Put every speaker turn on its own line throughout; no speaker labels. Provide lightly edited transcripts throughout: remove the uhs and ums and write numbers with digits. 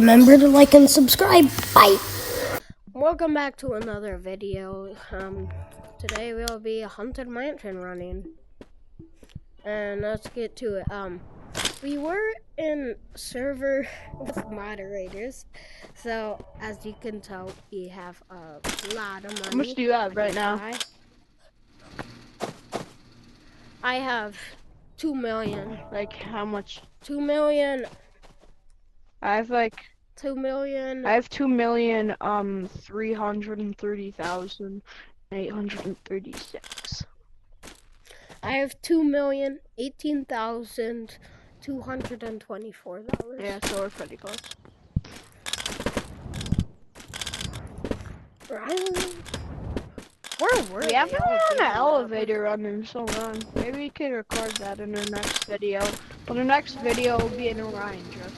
Remember to like and subscribe. Bye. Welcome back to another video. Today we'll be a haunted mansion running. And let's get to it. We were in server with moderators. So as you can tell, we have a lot of money.
How much do you have right now?
I have 2 million.
Like how much?
2 million.
I have like
2 million.
I have 2,330,836.
I have $2,018,224.
Yeah, so we're pretty close.
Right?
We haven't been on an elevator run in so long. Maybe we could record that in our next video. Well, the next video will be an Orion truck.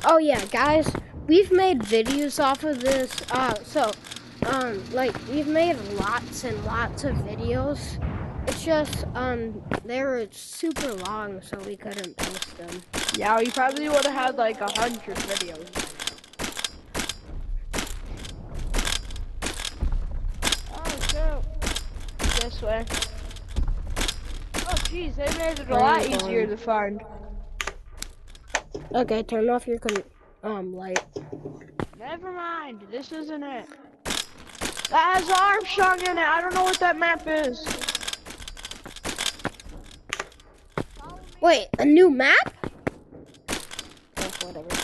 Oh yeah, guys, we've made videos off of this. Like we've made lots and lots of videos. It's just they were super long, so we couldn't post them.
Yeah, we probably would have had like 100 videos. Oh, so this way. Oh, jeez, they made it a lot easier to find.
Okay, turn off your light.
Never mind, this isn't it. That has Armstrong in it. I don't know what that map is.
Wait, a new map? Oh, whatever.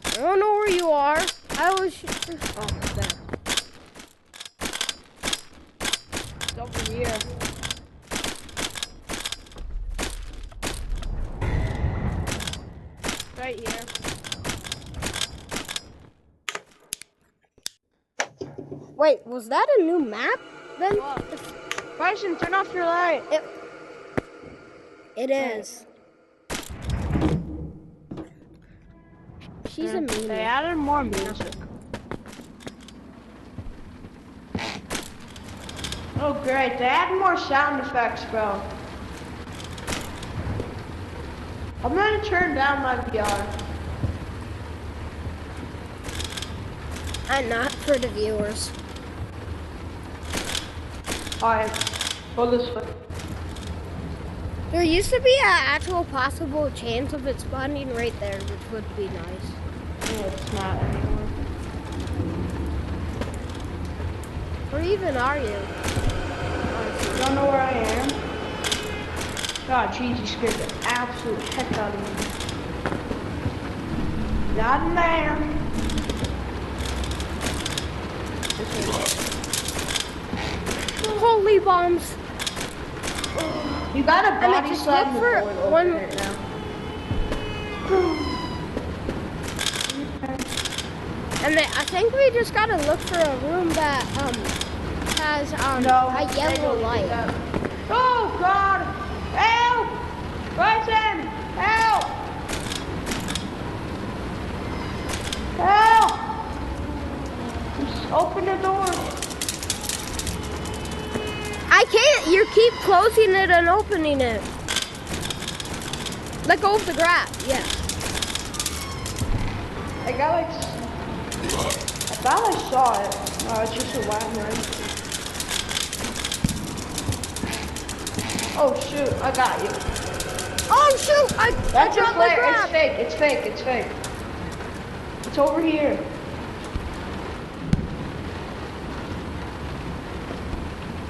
I don't know where you are. I was. Oh, there.
It's over here. Right here.
Wait, was that a new map then?
Bryson, turn off your light.
It is. She's a meanie.
They added more music. Oh great, they added more sound effects, bro. I'm gonna turn down my VR.
And not for the viewers.
Alright, go this way.
There used to be an actual possible chance of it spawning right there, which would be nice.
Yeah, it's not anymore.
Where even are you?
You don't know where I am? God, jeez, you scared the absolute heck out of me. Not in there.
Holy bombs!
You got a body
just
slam
look for one
right now.
And I think we just gotta look for a room that has a yellow light.
Oh God! Help! Bryson! Help! Help! Just open the door.
I can't. You keep closing it and opening it. Let go of the grab. Yeah.
I thought I saw it. Oh, it's just a ladder. Oh shoot, I got you.
Oh shoot!
That's
I
a
dropped my
flare.
grab.
It's fake. It's fake. It's over here.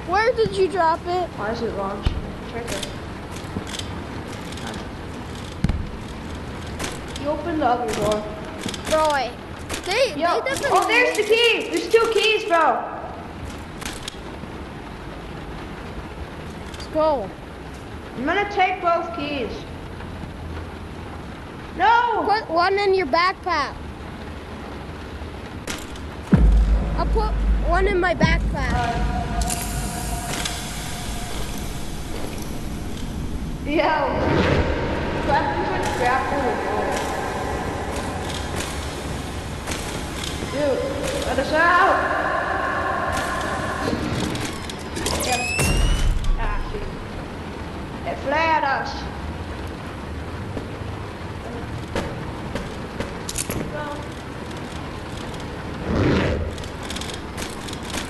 Where did you drop it?
Why is it launched? It's right there. You open the other door.
Bro, they definitely.
Oh, there's the key. There's 2 keys, bro.
Let's go.
I'm gonna take both keys. No!
Put one in your backpack. I'll put one in my backpack.
Yo. Weapons with grapple. Dude, let us out! Yes. Ah, shoot. It flared.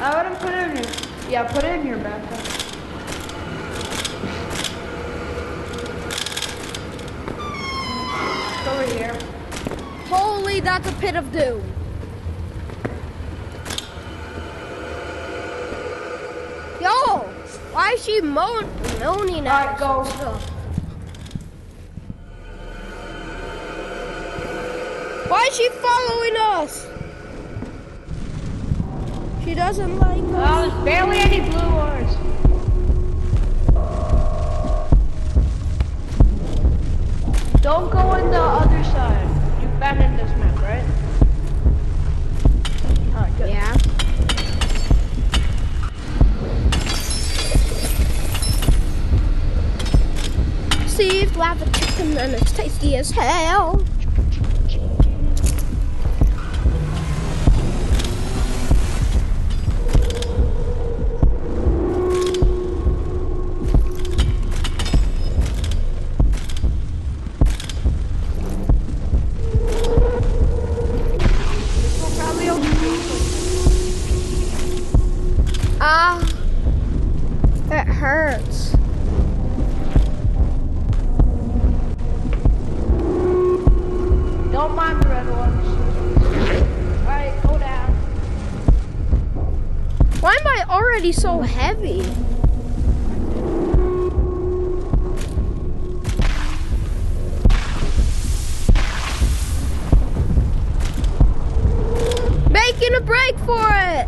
I wouldn't put it in your, yeah, put it in your backpack. It's over here.
Holy, that's a pit of doom. Yo, why is she moaning at
Alright, go.
us and stuff? Why is she following us? She doesn't like us.
There's barely any blue ones. Don't go on the other side. You've been in this map, right? Alright, good.
Yeah. Received lava chicken and it's tasty as hell. It hurts.
Don't mind the red ones. Alright, go down.
Why am I already so heavy? Making a break for it.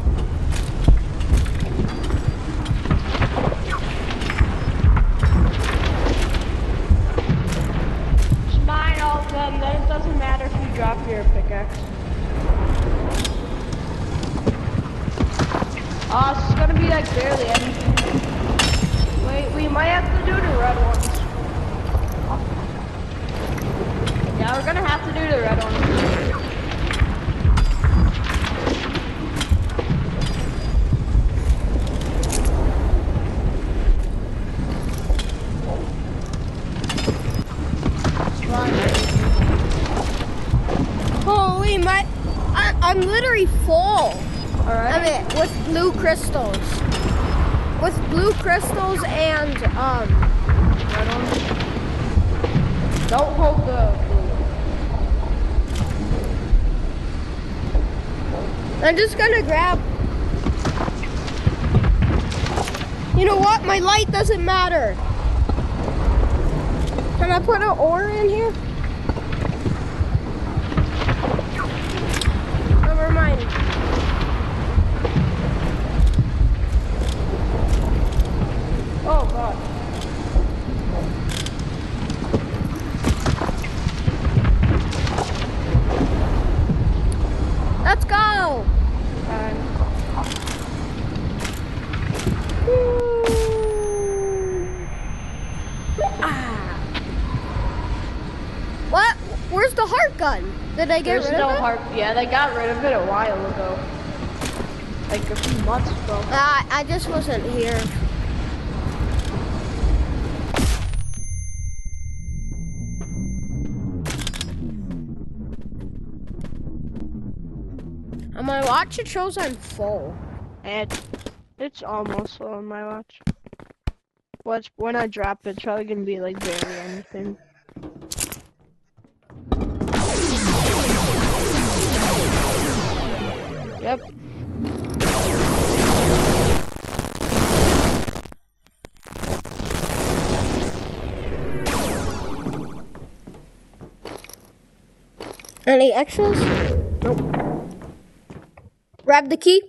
Then it doesn't matter if you drop your pickaxe. It's gonna be like barely anything. Wait, we might have to do the red ones. Yeah, we're gonna have to do the red ones.
Holy, I'm literally full.
Alright.
I mean, with blue crystals. With blue crystals and,
Red ones. Don't hold the blue.
I'm just gonna grab. You know what? My light doesn't matter. Can I put an ore in here? Never mind.
Oh god.
Let's go. What? Where's the heart gun? Did they get rid of it?
Heart. Yeah, they got rid of it a while ago. Like a few months ago.
I just wasn't here. On my watch, it shows I'm full.
And it's almost full on my watch. When I drop it, it's probably gonna be like barely anything. Yep.
Any extras? Nope. Grab the key.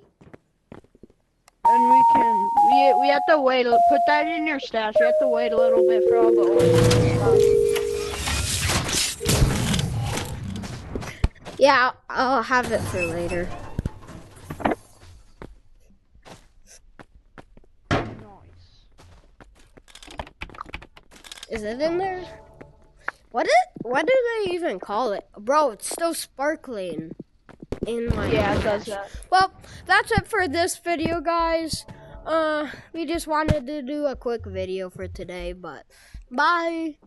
And we have to wait. Put that in your stash. We have to wait a little bit for all the ores.
Yeah, I'll have it for later.
Nice.
Is it in there? What do they even call it? Bro, it's still sparkling in my
Yeah, it does that.
Well, that's it for this video, guys. We just wanted to do a quick video for today, but bye.